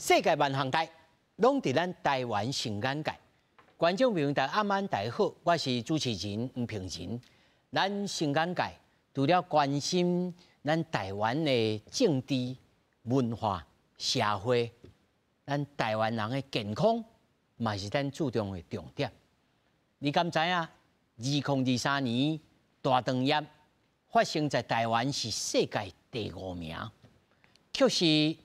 世界万行界，拢伫咱台湾成眼界。观众朋友，大家暗安，大家好，我是主持人吴平仁。咱成眼界除了关心咱台湾的政治、文化、社会，咱台湾人的健康，嘛是咱注重的重点。你敢知影？2023年大肠炎发生在台湾是世界第5名，却是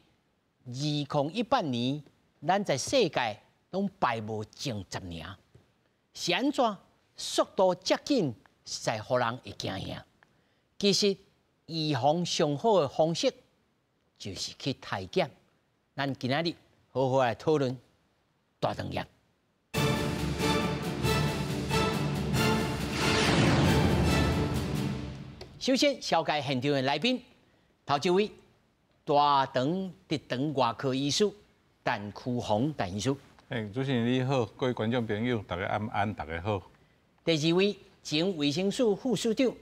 2018年咱在世界拢排无前10名。是安怎？速度接近，实在互人会惊吓。其实预防上好的方式就是去体检。咱今仔日好好来讨论大肠炎。首先，紹介現場的來賓，頭一位大腸直腸外科醫師陳區宏陳醫師。主持人你好，各位觀眾朋友，大家晚安，大家好。第二位，前衛生署副署長，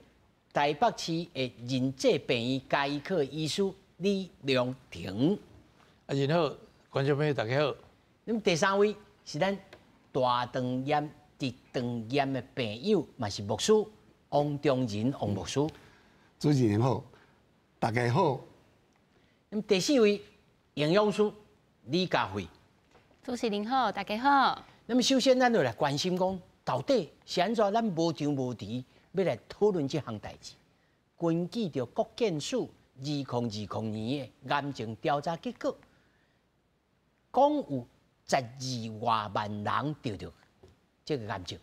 台北市的仁濟病院家醫科醫師李良庭。人好，觀眾朋友大家好。咁第三位是咱大腸炎、直腸炎的病友，嘛是牧師王中仁王牧師。主持人好，大家好。咁第四位營養師李家慧。主持人好，大家好。那麼首先，咱就來關心講，到底是安怎？咱無張無弛，要來討論這項代志。根據着國健署2020年的癌症調查結果，講有12多萬人得到這個癌症，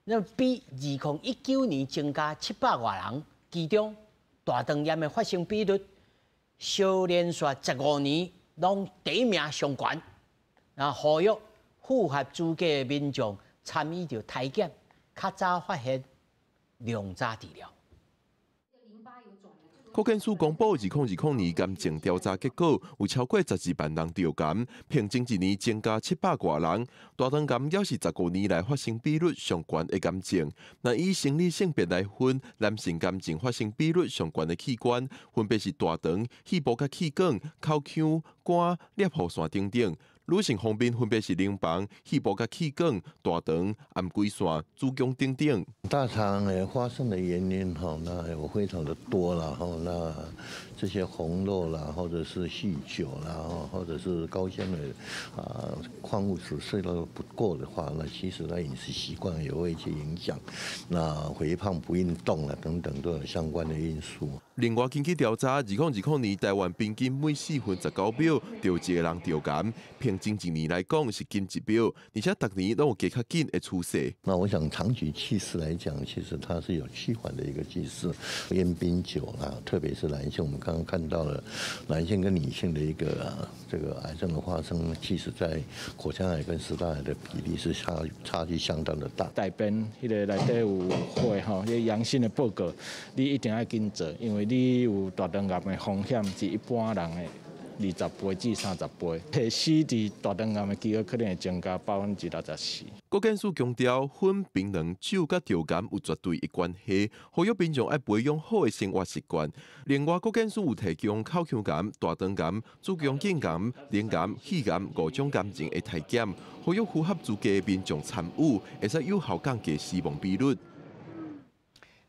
那麼比2019年增加700多人，其中大腸炎的發生比率，小連續15年攏第一名上懸。然後呼籲符合資格的民眾參與着體檢，較早發現，量早治療。國健署公布2020年癌症調查結果，有超過12萬人得癌，平均一年增加700多人。大腸癌也是15年來發生比率上懸的癌症。那以生理性別來分，男性癌症發生比率上懸的器官，分別是大腸、肺部甲氣管、口腔、肝、攝護腺等等。女性方面分別是淋巴、肺部甲氣管、大腸、頷胿腺、子宮等等。大腸發生的原因那有非常的多啦，那這些紅肉啦，或者是酗酒啦，或者是高纖維礦物質攝入不夠的話，那其實呢飲食習慣也會一些影響。那肥胖、不運動啦等等都有相關的因素。另外，根據調查，2020年台灣平均每4分19秒就一個人得癌，平均一年來講是近1秒，而且逐年都有加較緊的趨勢。那我想長期趨勢來講，其實它是有趨緩的一個趨勢。煙檳酒啦，特別是男性，我們剛剛看到了男性跟女性的一個這個癌症的發生，其實在口腔癌跟食道癌的比例是差距相當的大。大便迄個內底有血吼，迄個陽性的報告，你一定要緊做，因為你有大腸癌的風險是一般人的20倍至30倍，係死佇大腸癌的機會可能會增加64%。國健署強調，粉、檳榔、酒甲得癌有絕對的關係，呼籲民眾要培養好的生活習慣。另外，國健署有提供口腔癌、大腸癌、子宮頸癌、臉癌、肺癌5種癌症的體檢，呼籲符合資格的民眾參與，會使有效降低死亡比率。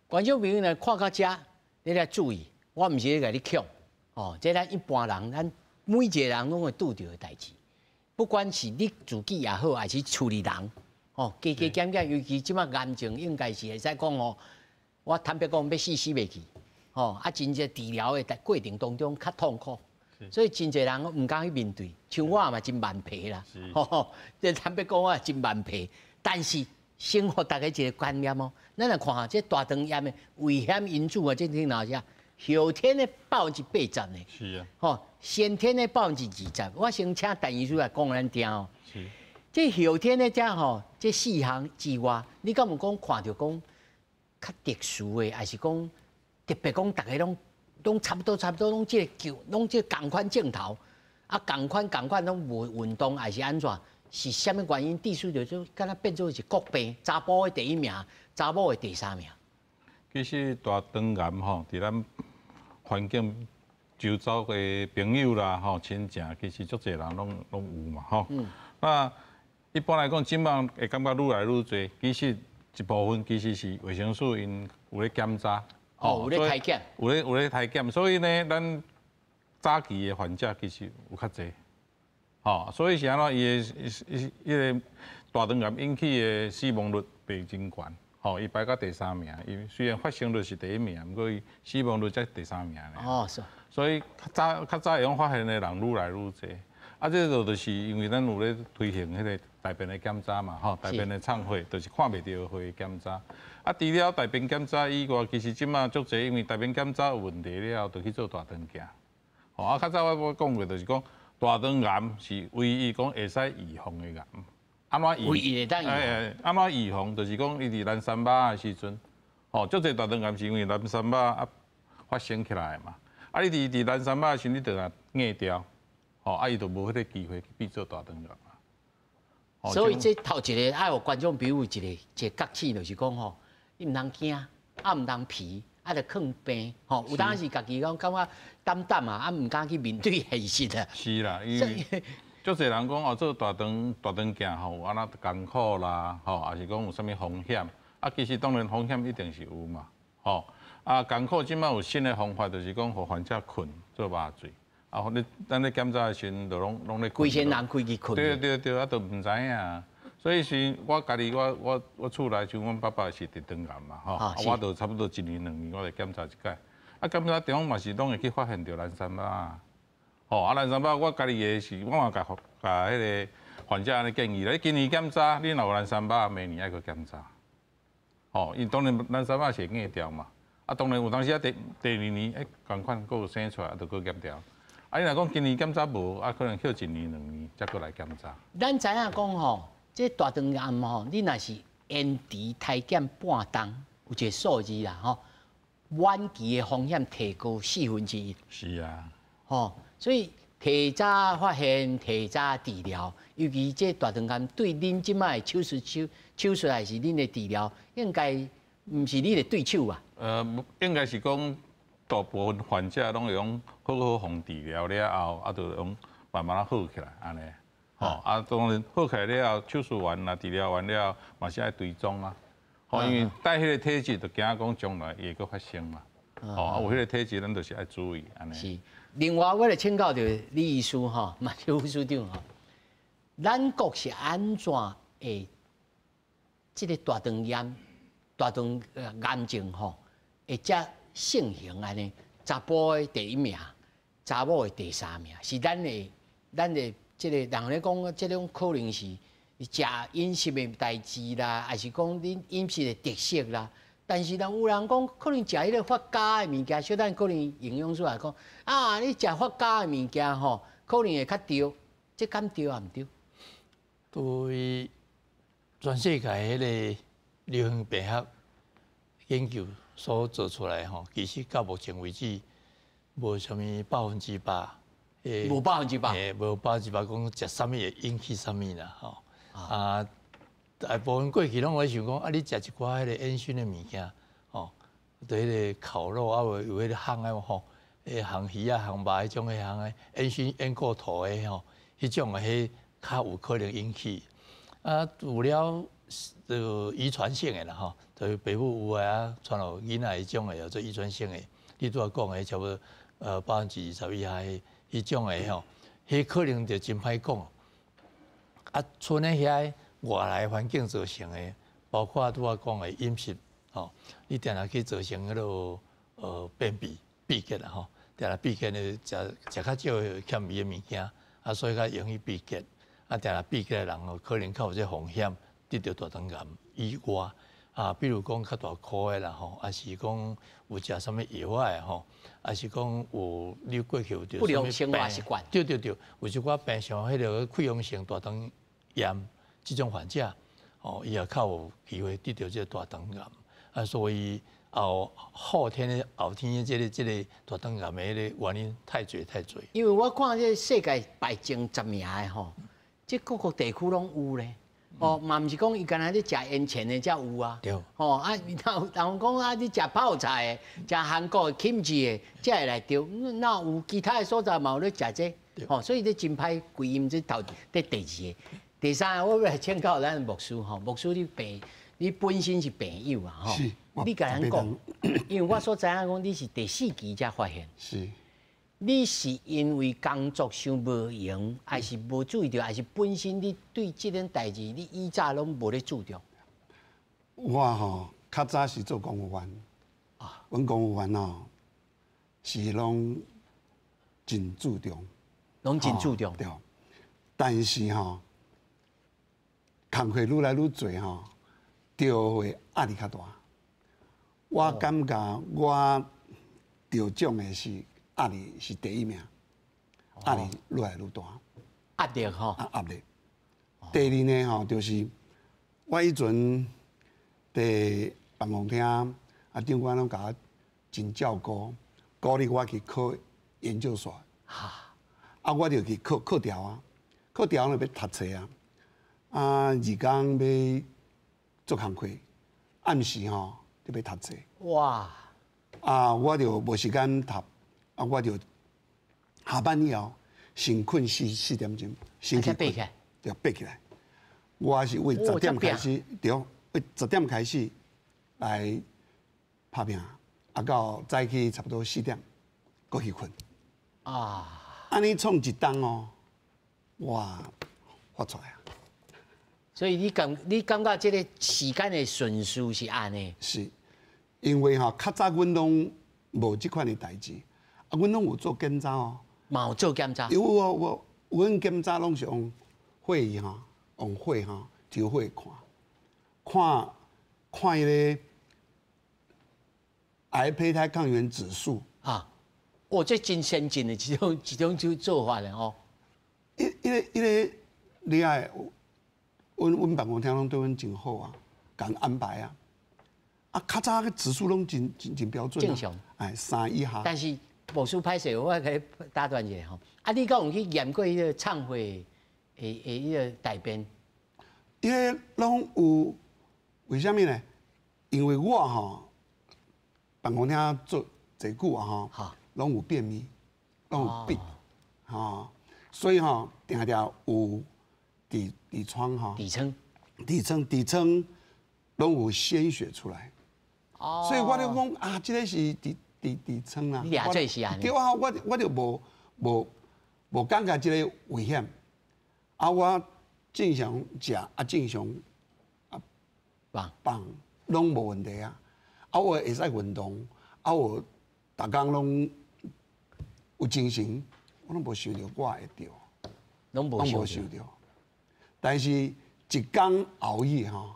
觀眾朋友呢，看到這，你來注意，我唔是咧甲你強，這咱一般人，咱每一個人攏會拄到的代志，不管是你自己也好，還是處理人，加減減，尤其即馬癌症應該是會使講我坦白講要死袂去，真正治療的過程當中較痛苦，所以真濟人唔敢去面對，像我嘛真蠻皮啦，即坦白講我也真蠻皮，但是生活大家一個觀念咱來看下這大腸炎的危險因素這聽哪些？後天的80%呢？是啊。先天的20%。我先請陳醫師來講咱聽是。這後天的這這4項之外，你敢有講看到講較特殊的，還是講特別講大家攏差不多攏這個同款鏡頭，同款攏無運動，還是安怎？是啥物原因？致使就敢若變做是國病，查甫的第1名，查某的第3名。其實大腸癌伫咱環境周遭的朋友啦，吼亲戚，其实足侪人拢有嘛，吼。那一般来讲，即摆会感觉愈来愈多，其实一部分其实是卫生署因有咧检查，有咧体检，有咧体检，所以呢，咱早期的患者其实有较侪，吼，所以是安怎伊个大肠癌引起的死亡率袂真悬，吼，伊排到第3名，伊虽然发生率是第1名，不过伊死亡率才第3名呢。哦，是。所以较早会用发现的人愈来愈多，啊，这就是因为咱有咧推行迄个大便的检查嘛，吼，大便的忏悔，就是看袂到会检查。啊，除了大便检查以外，其实即马足侪因为大便检查有问题了后，就去做大肠镜。吼，啊，较早我讲过，就是讲大肠癌是唯一讲会使预防的癌。安怎预？唯一会当预防。安怎预防？就是讲伊伫咱三巴的时阵，吼，足侪大肠癌是因为咱三巴啊发生起来嘛。啊，你伫咱三巴的时候，你就甲硬掉，吼，啊，伊就无迄个机会去变做大肠癌啊。所以这头一个爱有观众朋友一个觉醒，就是讲吼，你毋通惊，啊毋通皮，啊着抗病，吼，有当时家己讲感觉胆啊，啊毋敢去面对现实啊。是啦，因为足侪人讲哦，做大肠镜吼，安那艰苦啦，吼，也是讲有啥物风险，啊，其实当然风险一定是有嘛，吼。啊，艰苦即摆有新的方法，就是讲互患者困做麻醉。啊，咱咧检查的时阵，就拢咧规身人开去困。对，啊，都毋知影。所以是我家己，我厝内像阮爸爸是直肠癌嘛，吼，我就差不多1年2年，我来检查一届。啊，检查地方嘛是拢会去发现着蓝三巴。吼，啊，蓝三巴我家己个是，我嘛甲迄个患者安尼建议咧，今年检查，你若有蓝三巴，明年爱去检查。吼，因当然蓝三巴是硬掉嘛。啊，当然有当时啊，第2年共款佫有生出来，就佫检查。啊，你若讲今年检查无，啊，可能歇1年2年才佫来检查。咱知影讲吼，这大肠癌吼，你若是延迟体检半冬，有一个数字啦吼，晚期的风险提高1/4。是啊。吼，所以提早发现、提早治疗，尤其这大肠癌对恁即摆手术还是恁的治疗，应该毋是你的对手啊。应该是讲大部分患者拢会用好防治疗了后，啊，就用慢慢好起来安尼。吼，啊，当然好起来了后，手术完啦、治疗完了后，嘛是爱追踪啊。吼，因为带迄个体质，就惊讲将来会佫发生嘛。吼，啊，有迄个体质，咱就是爱注意安尼。是。另外，我来请教着李医师吼，马副署长吼，咱国是安怎会这个大肠癌症吼？会遮盛行安尼，查甫的第1名，查某的第3名，是咱的即个人咧讲，即种可能是食饮食的代志啦，还是讲恁饮食的特色啦。但是呢，有人讲可能食迄个发酵的物件，小等可能营养师来讲啊，你食发酵的物件吼，可能会较对，这敢对啊？毋对？对全世界迄个流行病学研究所做出来吼，其实到目前为止，无啥物100%诶，无100%诶，无100%讲食啥物会引起啥物啦吼。啊，大部分过去拢会想讲，啊，你食一寡迄个烟熏的物件，吼，对迄个烤肉啊，有迄个烘的吼，诶，烘鱼啊、烘肉迄种诶烘诶，烟熏烟过头诶吼，迄种诶，迄较有可能引起。啊，除了就遗传性的啦吼，就爸母有诶啊，传落囡仔迄种诶，叫做遗传性诶。你拄仔讲诶，差不多20%以下诶，迄种诶吼，迄可能就真歹讲。啊，剩诶遐外来环境造成诶，包括拄仔讲诶饮食吼，你定定去造成迄落便秘、闭结啦吼，定定闭结咧食较少欠味诶物件，啊，所以较容易闭结。啊，定定闭结诶人吼，可能较有这风险得到大肠癌以外，啊，比如讲较大颗诶啦吼，还是讲有食啥物药诶吼，还是讲有你过去有着不良生活习惯，对，有一寡病像迄个溃疡性大肠炎这种患者，哦，伊也较有机会得到这个大肠癌，啊，所以后天的这个大肠癌的迄个原因太多。因为我看这世界排前10名的吼，这各个地区拢有咧。哦，嘛毋是讲伊干那咧食烟前的才有啊。对。哦啊，然后讲啊，你食泡菜的、食韩国的 kimchi 的，才会来着。那有其他的所在嘛有咧食这？哦，所以你真歹归因这第二个。第三个，我要来请教咱牧师吼，牧师你本身是病友啊吼。是。你甲咱讲，因为我所知影讲你是第4期才发现。是。你是因为工作上无闲，还是无注意到，还是本身你对这件代志，你以早拢无咧注重？我吼较早是做公务员，啊，阮公务员吼是拢真注重，拢真注重。对，但是吼，工课愈来愈侪吼，就会压力较大。我感觉我得奖的是。压力是第一名，压力愈来愈大。压力吼，压力。第二呢吼，就是我以前伫办公厅长官拢甲我真照顾，鼓励我去考研究所。我就去考调啊，考调呢要读册啊。日工要做工课，暗时吼就要读册。哇！我就无时间读。我就下班以后，先困4点钟，先去爬起来，就爬起来。我是为10点开始，对，为10点开始来拍拼，到早起差不多4点，过去困。安尼创一冬哦，哇，发出来啊！所以你感觉这个时间的顺序是安尼？是，因为吼较早阮拢无这款的代志。阮拢有做检查哦，嘛有做检查。因为阮检查拢是用会议哈，用会哈抽血看迄个癌胚胎抗原指数啊。这真先进的一种做法了哦。迄个厉害，阮办公厅拢对阮真好啊，甲安排啊。较早个指数拢真标准。正常。3以下。但是。牧师歹势，我甲你打断一下吼。你敢有去验过迄个忏悔迄个代编？因为拢有，为什么呢？因为我吼办公厅做侪久啊吼，拢有便秘，拢有病，所以吼定有痔疮哈，痔疮拢有鲜血出来，所以我就讲这个是痔疮啦，你俩做是安尼。对啊，我就无感觉这个危险，我正常食正常放拢无问题啊，我会使运动，我逐工拢有精神，我拢无想到我会着，拢无想到。但是一工熬夜吼，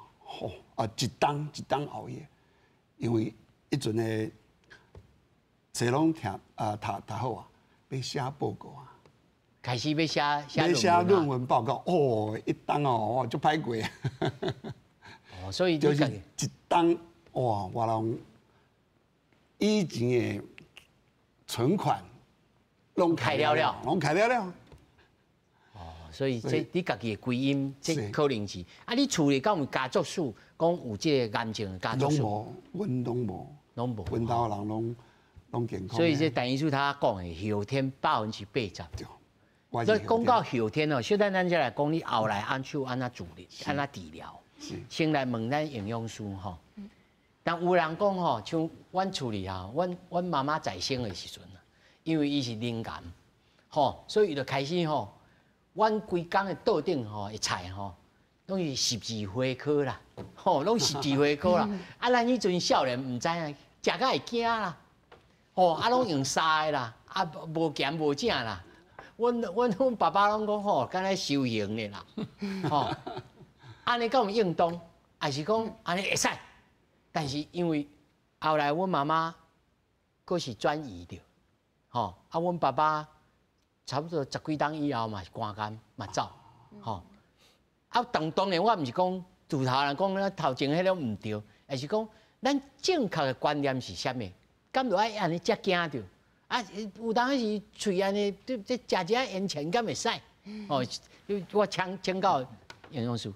一冬熬夜，因为迄阵的。册拢读好啊，要写报告啊，开始要写论文报告一冬哦，就歹过啊。所以就是一冬哇，我拢以前的存款拢开了，拢开了。所以这你家己的归因，这可能是你厝里敢有家族史，讲有这个癌症的家族史？阮拢无，阮兜人拢。健康，所以这陈医师他讲的后天80%。对。所以讲到后天哦，小等咱再来讲你后来安怎处理、安怎治疗。先来问咱营养师吼。但有人讲吼，像阮厝里啊，阮妈妈在生的时阵啊，因为伊是灵感，吼，所以伊就开始吼，阮规工的桌顶吼的菜吼，拢是12花科啦，吼，拢12花科啦。咱迄阵少年唔知影，食甲会惊啦。拢用杀的啦，无咸无正啦。阮爸爸拢讲吼，敢若修行的啦，安尼敢有应当，还是讲安尼会使？但是因为后来阮妈妈佫是转移着，阮爸爸差不多10几冬以后嘛是肝癌嘛走，当然我毋是讲自头人讲咱头前迄种毋对，而是讲咱正确的观念是啥物？敢就爱安尼才惊着？有当时喙安尼，这食一下烟前敢会使？我请教营养师。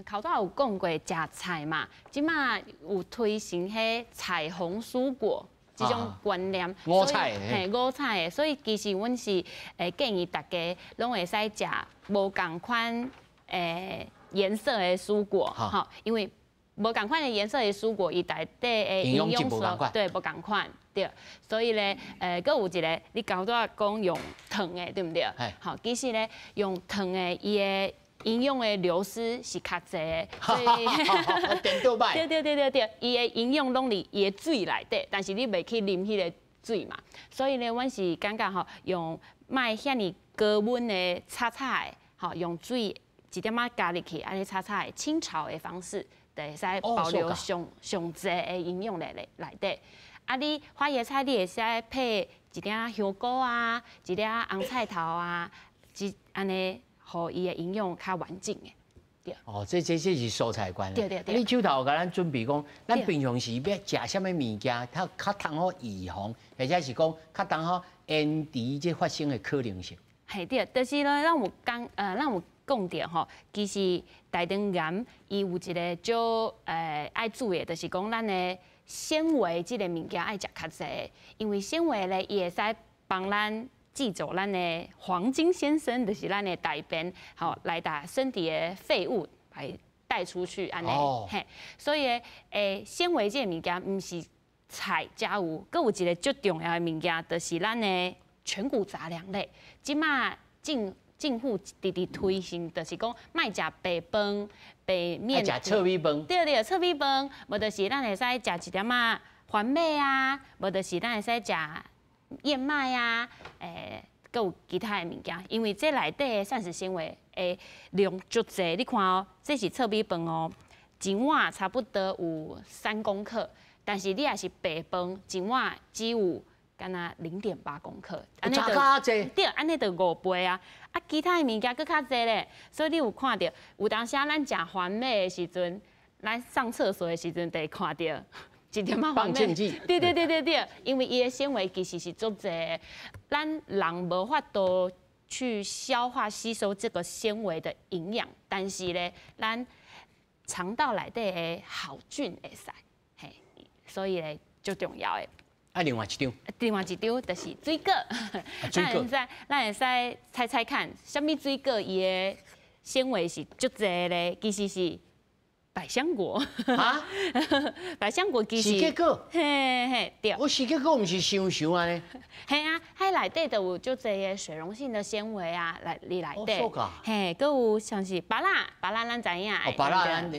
头拄有讲过食菜嘛，即马有推行迄彩虹蔬果这种观念，五彩五彩的，所以其实阮是建议大家拢会使食无共款颜色的蔬果，吼，因为无共款的颜色的蔬果，伊内底的营养素对无共款。对，所以咧，搁有一个，你头拄讲用糖的，对不对？好，其实咧用糖的，伊的营养的流失是较济的，所以电倒摆。对，伊的营养拢伫伊的水内底，但是你袂去啉迄个水嘛，所以咧，阮是感觉吼，用卖遐尼高温的炒菜，吼，用水一点仔加入去，安尼炒菜清炒的方式，就会使保留上济的营养内底。啊，你花椰菜你会使配一点香菇啊，一点红菜头啊，安尼，互伊的营养较完整的。对。哦，这是蔬菜观。对。你手头甲咱准备讲，咱平常时要食什么物件，较通好预防，或者是讲较通好延迟这发生的可能性。系对，就是咧，咱有讲到吼，其实大肠癌伊有一个少爱注意，就是讲咱的纤维这个物件爱食较济，因为纤维咧伊会使帮咱记住咱的黄金先生，就是咱的大便，好来把身体的废物来带出去安尼，嘿，所以纤维这个物件毋是菜才有，阁有一个最重要的物件，就是咱的全谷杂粮类，即马政府直推行，就是讲卖食白饭、白面，食糙米饭。对，糙米饭，无就是咱会使食一点仔番麦啊，无就是咱会使食燕麦啊，阁有其他的物件，因为这内底的膳食纤维的量足济。你看哦，这是糙米饭哦，一碗差不多有3公克，但是你也是白饭，一碗只有敢若0.8公克，安尼较济。对，安尼就5倍啊。啊，其他的物件佫较济咧，所以你有看到，有当时咱食番麦的时阵，咱上厕所的时阵，就会看到一点仔番麦。对，因为伊的纤维其实是足济的，咱人无法度去消化吸收这个纤维的营养，但是咧，咱肠道内底的好菌会使，嘿，所以咧最重要的。啊，另外一张就是水果，咱会使猜看，什么水果伊的纤维是足济咧？其实是百香果。啊？百香果其实。是结果。嘿，对。我是结果毋是想安尼。嘿啊，迄内底就有足济的水溶性的纤维啊，里内底。哦，嘿，佮有像是芭乐咱知影。哦，芭乐咱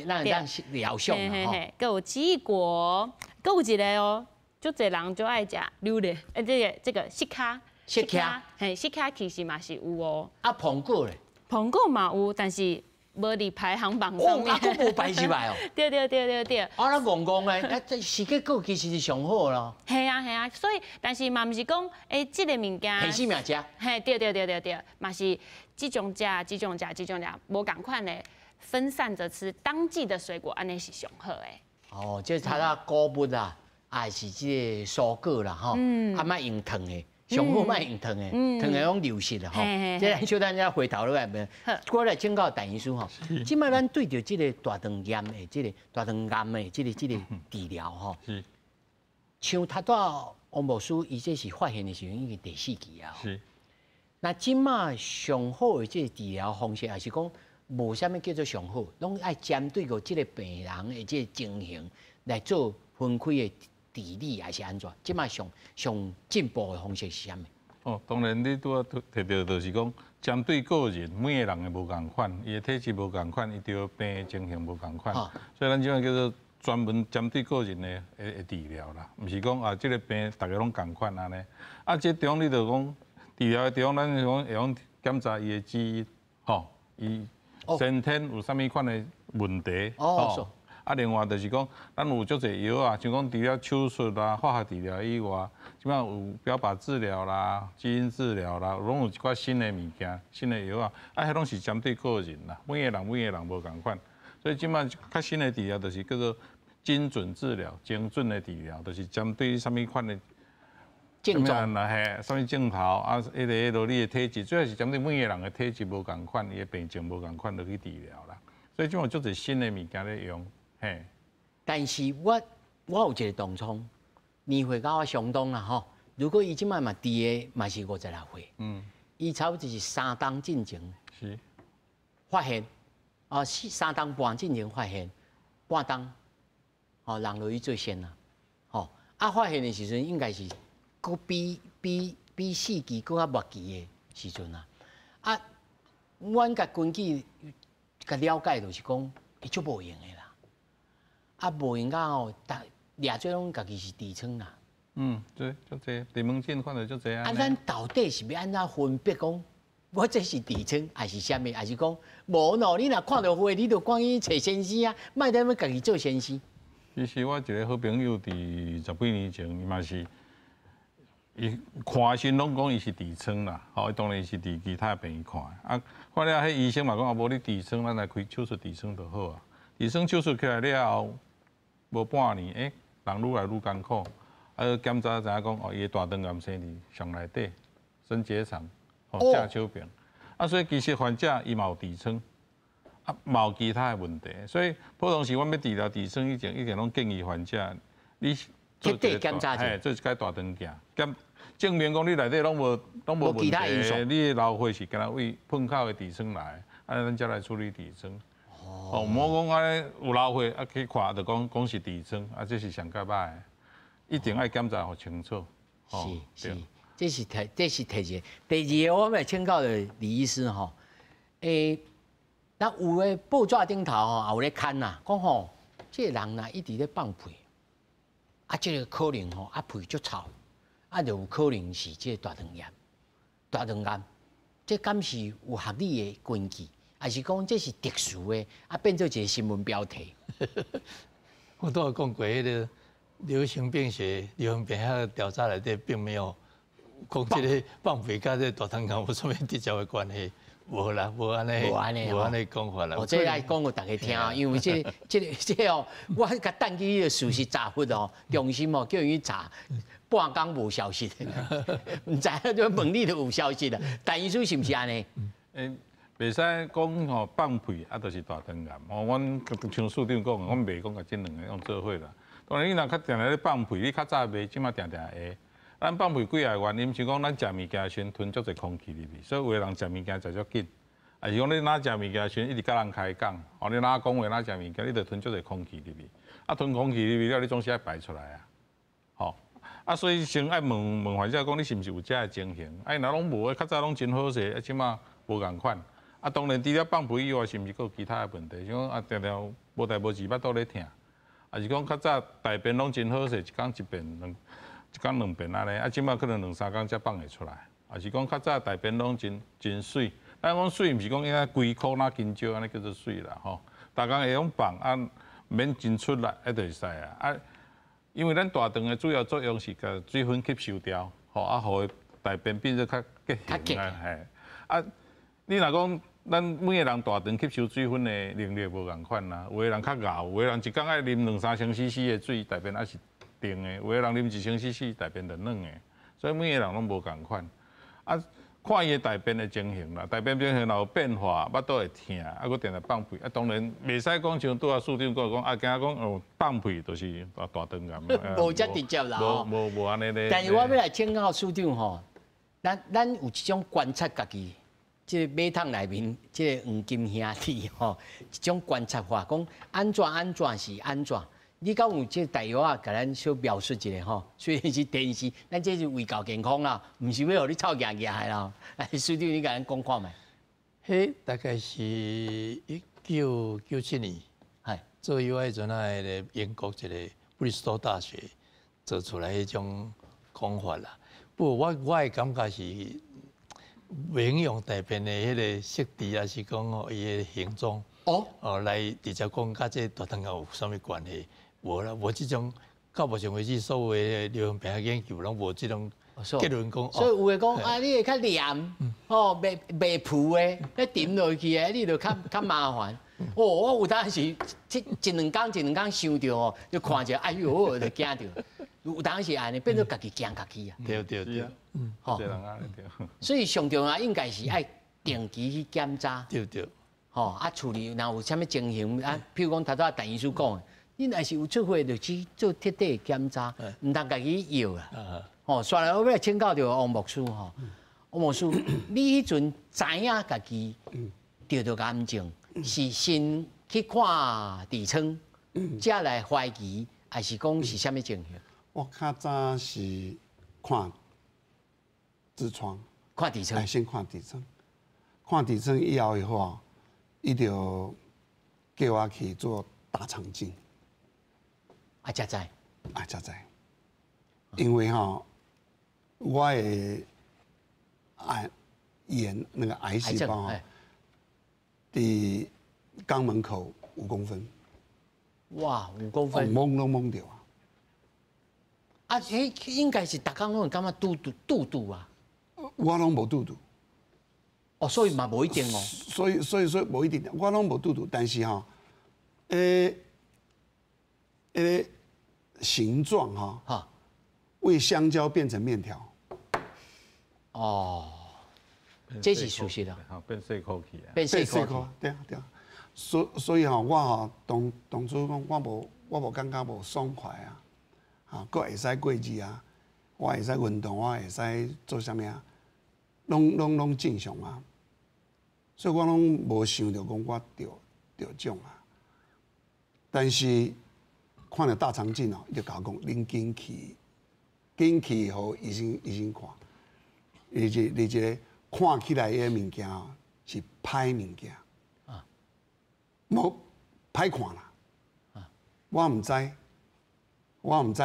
疗效嘛吼。佮有奇异果，佮有一个哦。足侪人就爱食榴莲，这个释迦，嘿，释迦其实嘛是有哦。啊，苹果咧？苹果嘛有，但是无伫排行榜上面。哦，啊，无排出来哦。对。啊，咱戆咧，这是结果其实是上好咯。系啊，所以但是嘛，毋是讲这个物件。系死命食。嘿，对，嘛是这种食，无共款的分散着吃，当季的水果安尼是上好的。哦，这它那果物啊。还是这个蔬果啦，吼，啊，莫用糖的，上好莫用糖的，糖的拢流失啦，吼。这咱小等下回头落来面，我来请教陈医师吼。即摆咱对着这个大肠癌的这个这个治疗吼，像他到王牧师，伊这是发现的时候已经第4期啊。是。那即摆上好的这个治疗方式，还是讲无啥物叫做上好，拢爱针对个这个病人的这个情形来做分开的。治理还是安怎？即摆上进步的方式是啥物？哦，当然你拄啊提到就是讲，针对个人，每个人的无共款，伊的体质无共款，伊着病的情形无共款，所以咱即摆叫做专门针对个人的治疗啦，毋是讲啊，即个病大家拢共款安尼。啊，即中你着讲治疗的地方，咱是讲会用检查伊的基因，吼，伊先天有啥物款的问题，哦。啊，另外就是讲，咱有足侪药啊，像讲除了手术啦、化学治疗以外，即摆有标靶治疗啦、基因治疗啦，拢有一寡新的物件、新的药啊，迄拢是针对个人啦，每个人无共款，所以即摆较新的治疗就是叫做精准治疗、精准的治疗，就是针对啥物款的症状啦，嘿，啥物症头啊，迄个你的体质，主要是针对每个人的体质无共款，伊的病情无共款，落去治疗啦。所以这种就是新的物件咧用，嘿。但是我有一个同窗，年岁甲我相当啦吼。如果伊即摆嘛低的嘛是56岁，伊差不多就是3档进前是发现，3档半进前发现，半档，人落去最先啦，发现的时阵应该是佫比4期佫较末期的时阵啦，阮甲根据甲了解就是讲，伊足无用的啦，无用到吼，掠做拢家己是痔疮啦。对，就这地门镜看到就这样。咱到底是要安怎分别讲，我这是痔疮还是啥物？还是讲无喏？你若看到花，你就赶紧找先生啊，莫踮要家己做先生。其实我一个好朋友伫10几年前，伊嘛是，伊看时拢讲伊是痔疮啦，伊当然是伫其他病院看，看了迄医生嘛讲无你痔疮，咱来开手术痔疮就好啊。痔疮手术起来了后，无半年，人愈来愈艰苦。检查知影讲，伊的大肠癌生伫上内底，升结肠，正手病。所以其实患者伊嘛有痔疮，嘛有其他的问题。所以普通时阮要治疗痔疮以前，一定拢建议患者，你彻底检查者，做一解大肠镜，证明讲你内底拢无问题，你的老血是干那为碰口的痔疮来，咱才来处理痔疮。唔好讲有老血去看就讲是痔疮，这是上较歹。一定要检查好清楚。是，这是第一个。第二个，我们请教的李医师吼，咱有诶报纸顶头吼，也有咧看呐，讲吼，这个人呐一直咧放屁，这个可能吼屁足臭，就有可能是这个大肠炎。大肠癌，这敢是有合理的根据，还是讲这是特殊的，变做一个新闻标题？我都有讲过迄个。流行病学、流行病学调查内底，并没有讲这个放屁甲这大肠癌有什么直接的关系，无啦，无安尼讲法啦。这来讲互大家听，因为这哦，我甲等记个事实查核哦，中心哦叫伊查，半工无消息，唔知影就问你就有消息啦。但医生是毋是安尼？袂使讲吼放屁就是大肠癌。阮像署长讲，阮袂讲甲这两个用做伙啦。当然，你若较定定咧放屁，你较早袂，即马定定会。咱放屁几个原因是讲，咱食物件先吞足侪空气入去，所以有的人食物件食足紧，还是讲你哪食物件先一直甲人开讲，你哪讲话哪食物件，你着吞足侪空气入去，吞空气入去了，你总是爱排出来啊。所以先爱问患者讲，你是毋是有这个情形？若拢无，较早拢真好势，即马无共款。当然除了放屁以外，是毋是佫有其他的问题？像常常无代无志，巴肚咧疼。还是讲较早大便拢真好势，一天一便，一天两便安尼，即马可能2、3天才放会出来。还是讲较早大便拢真水，咱讲水毋是讲应该规箍那金蕉安尼叫做水啦吼。大家会用放免真出来，就会使啊。因为咱大肠的主要作用是甲水分吸收掉，互大便变得较结形啊。你若讲，咱每个人大肠吸收水分的能力无共款啦，有个人较熬，有个人一天爱啉2、3千 CC 的水，大便还是定的；有个人啉1千 CC， 大便就软的。所以每个人拢无共款。看伊的大便的情形啦，大便情形若有变化，巴肚会疼，佫定定放屁。当然袂使讲像拄仔署长讲惊讲放屁就是大肠癌。无遮直接啦无安尼咧。但是我要来请教署长吼，咱有一种观察家己。即个马桶内面，即个黄金兄弟吼，一种观察法，讲安怎是安怎。你敢有即大约啊，甲咱小描述一下吼？虽然是电视，咱这是为搞健康啦，毋是要互你臭牙牙的啦。署长，你甲咱讲看觅。迄大概是1997年，做以外阵啊，个英国一个布里斯托大学做出来迄种讲法啦。不过我的感觉是。袂影响大便的迄个色地，还是讲伊的形状来直接讲甲这大肠癌有啥物关系？无啦，无即种到目前为止所有的流行病学研究拢无即种结论讲。所以有诶讲你会较黏，袂浮诶，咧沉落去诶，你就较麻烦。我有当时一两工想着哦，就看着哎呦，就惊着。有当时安尼变做家己惊家己啊。对，所以上重要应该是爱定期去检查。对。吼处理，若有啥物情形啊，譬如讲头拄陈医师讲，你若是有出血，就去做彻底检查，唔通家己药啦。吼，算了，我要请教着王牧师吼，王牧师，你迄阵知影家己得着癌症，是先去看痔疮，才来怀疑，还是讲是啥物情形？我较早是看痔疮，看痔疮，先看痔疮，看痔疮以后的话，伊就叫我去做大肠镜，才知，才知，因为吼，我的癌炎那个癌细胞哈，伫肛门口5公分，哇，5公分，懵都懵掉啊！啊，迄应该是逐工拢会感觉肚啊。我拢无肚肚。哦，所以嘛无一定哦。所以无一定，我拢无肚肚，但是吼，形状哈，为香蕉变成面条。哦，这是属实的。变细颗去啊。变细颗，对啊。所以吼，我当初讲我无感觉无爽快啊。佫会使过日啊，我会使运动，我会使做啥物啊，拢正常啊。所以我拢无想着讲我着种啊。但是看了大肠镜哦，伊就甲我讲，恁紧去，互医生看。你一个看起来个物件哦，是歹物件啊，无歹看啦。我毋知。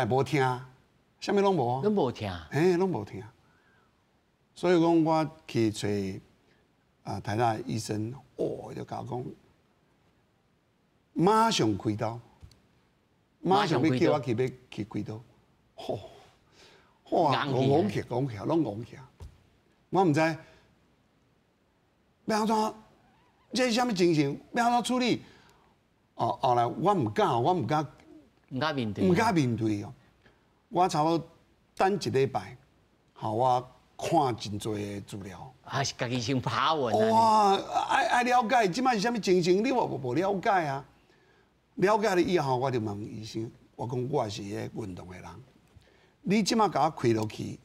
无听，啥物拢无。拢无听。拢无听。所以讲，我去找台大医生，就甲我讲，马上开刀，马上要叫我去开刀，哇，戆起，拢戆起。我毋知要安怎，这是啥物情形？要安怎处理？后来我毋敢。唔敢面对哦，我差不多等1礼拜，我看真多的资料，是家己先爬文哇，爱了解，即摆是啥物情形？你无了解啊？了解了以后，我就问医生，我讲我是个运动的人，你即摆甲我开落去，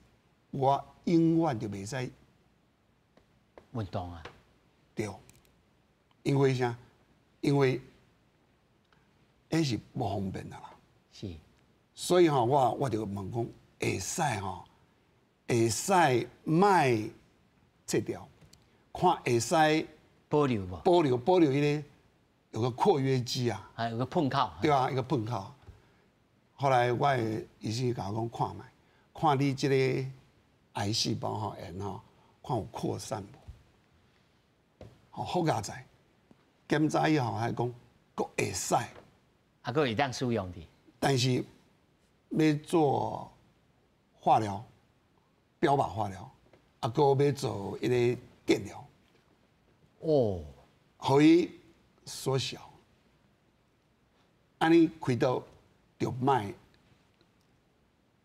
我永远就袂使运动啊。对，因为啥？因为迄是无方便的啦。是，所以我就问讲，会使卖切掉，看会使保留无？保留迄个有个括约肌啊，有个碰靠。对啊，一个碰靠。后来我的医生甲我讲看你这个癌细胞炎看有扩散无？好佳哉，检查以后还讲，佫会使，佫会当使用的。但是要做化疗、标靶化疗，佫要做一个电疗，互伊缩小。安尼开刀就卖。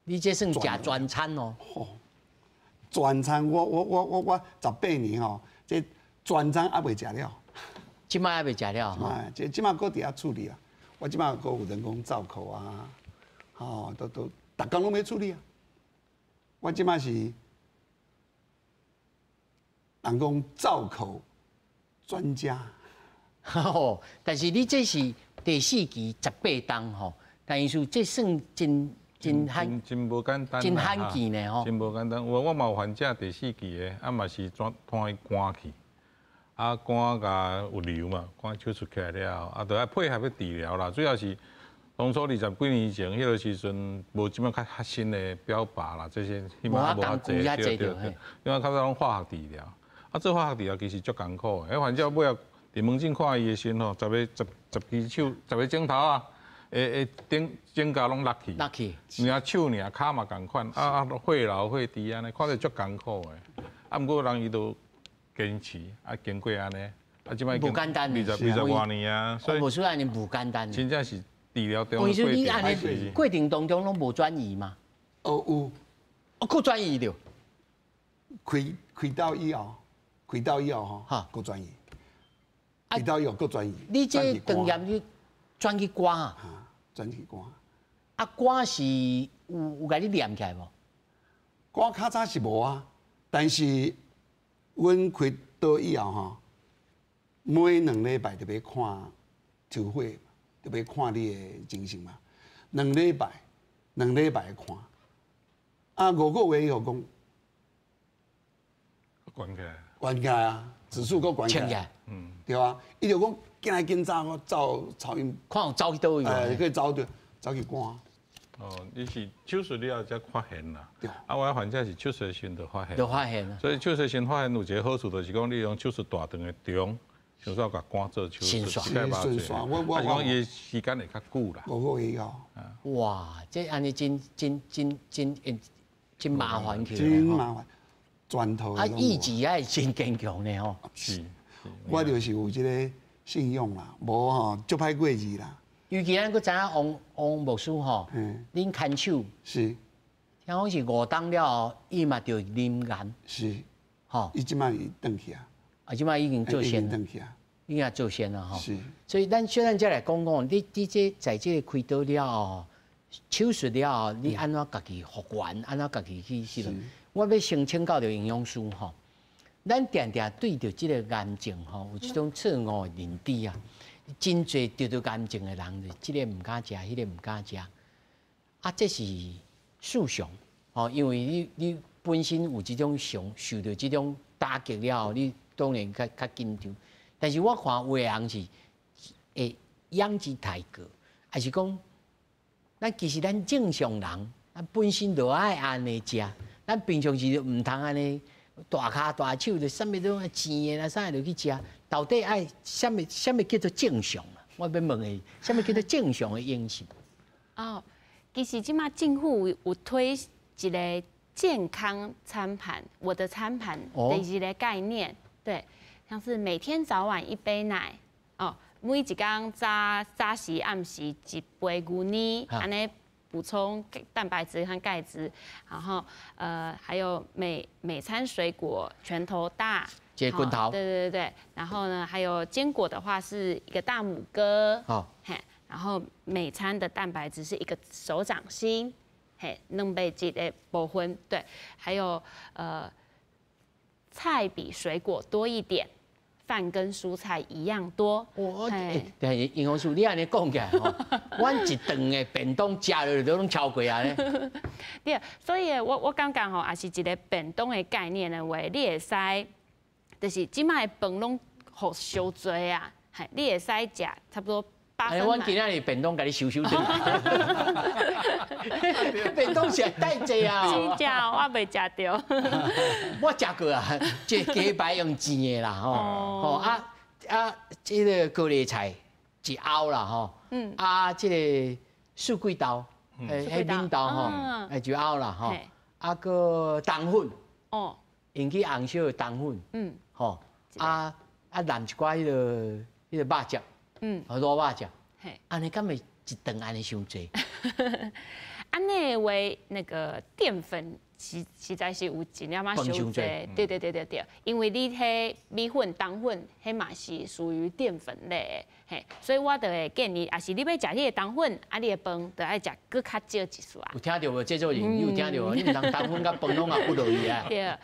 你这算食全餐哦。全餐我18年这全餐还袂食了。即摆还袂食了吼。即摆佫伫遐处理啊。我即摆佫有人工造口啊，都逐工拢要处理啊。我即摆是人讲造口专家。但是你这是第4期18档吼，但是这算真罕，真无简单，真罕见呢吼。真无简单，我嘛有患者第4期的，嘛是拖伊肝去。肝甲有瘤嘛，肝手术起来了，就要配合要治疗啦。主要是当初20几年前，迄个时阵无即摆较新的标靶啦，这些起码无较济，对，因为较早拢化学治疗。做化学治疗其实足艰苦的。反正尾啊，伫门诊看伊的时候，10只手，10个镜头啊，指甲拢落去，尔手尔骹嘛共款，血流血滴安尼，看着足艰苦的。毋过人伊都坚持，经过安尼，即摆不简单20多年啊，所以无说安尼不简单。真正是治疗中的过程当中拢无转移吗？有，佫转移着。开刀以后，佫转移。比较有够专业。你这专业你转去歌啊？转去歌。啊，歌是有甲你念起来无？歌较早是无啊，但是阮开刀以后吼，每2礼拜就要看抽血，就要看你的精神嘛。2礼拜看，啊5个月以后讲，关起来，关起来啊，指数够关起来，对啊，伊就讲今来今早我走草原，看有走去倒位，可以走去赶。哦，你是手术了后才发现啦。啊，我反正是手术先就发现。就发现了。所以手术先发现有一个好处，就是讲你用手术大肠的中，想说甲肝做手术，顺刷。我是讲伊的时间会较久啦。5个月以后。哇，这安尼真麻烦去。真麻烦，砖头。啊，意志也是真坚强的吼。是。我就是有这个信用啦，无吼就歹过日啦。尤其咱佫知影王牧师吼，恁看手是，听讲是5冬了后，伊嘛着啉癌。是，吼，伊即摆伊转去啊，即摆已经做先了，已经做先了吼。是，所以咱小咱再来讲讲，你这在这个开刀了后，手术了后，你安怎家己复原，安怎家己去是咯？我要先请教着营养师吼，咱定定对着这个癌症吼，有这种错误的认知啊。真侪得到癌症的人，就这个唔敢食，迄个唔敢食，啊，这是事实哦。因为你本身有这种受到这种打击了后，你当然较紧张。但是我看有的人是会养之太过，还是讲，其实咱正常人，咱本身就爱安尼食，咱平常时唔通安尼大骹大手，就啥物都甜的啦，啥就去食。到底爱什么叫做正常啊？我要问你，什么叫做正常的饮食？哦，其实即马政府有推一个健康餐盘，我的餐盘的一个概念，对，像是每天早晚1杯奶，哦，每一天早时暗时1杯牛奶，安尼补充蛋白质和钙质，然后还有每餐水果拳头大。棍头，对，然后呢，还有坚果的话是一个大拇哥，嘿，然后每餐的蛋白质是一个手掌心，嘿，2倍剂的部分，对，还有菜比水果多一点，饭跟蔬菜一样多。但是营养师你安尼讲起来吼，阮一顿的便当食落都拢超过啊咧。对，所以我感觉吼，也是一个便当的概念的话，你会使。就是即摆的饭拢好伤多啊，系你会使食差不多8分满。阮今仔日便当甲你收转来，便当食太济啊！真正我袂食着。我食过啊，这鸡排用煎的啦吼，这个高丽菜一凹啦吼，这个四季豆，迄扁豆吼，就凹啦吼，个冬粉，用去红烧的冬粉。吼染一寡迄个肉汁，卤肉汁，安尼敢会一顿安尼伤济？安尼话那个淀粉实在是有尽量嘛伤济，对，因为你迄米粉、冬粉，迄嘛是属于淀粉类的，嘿，所以我就会建议，也是你要食迄个冬粉，你的饭就爱食搁较少一丝啊。有听到无？制作人，你有听到无？你唔通冬粉甲饭拢也不落去啊？对，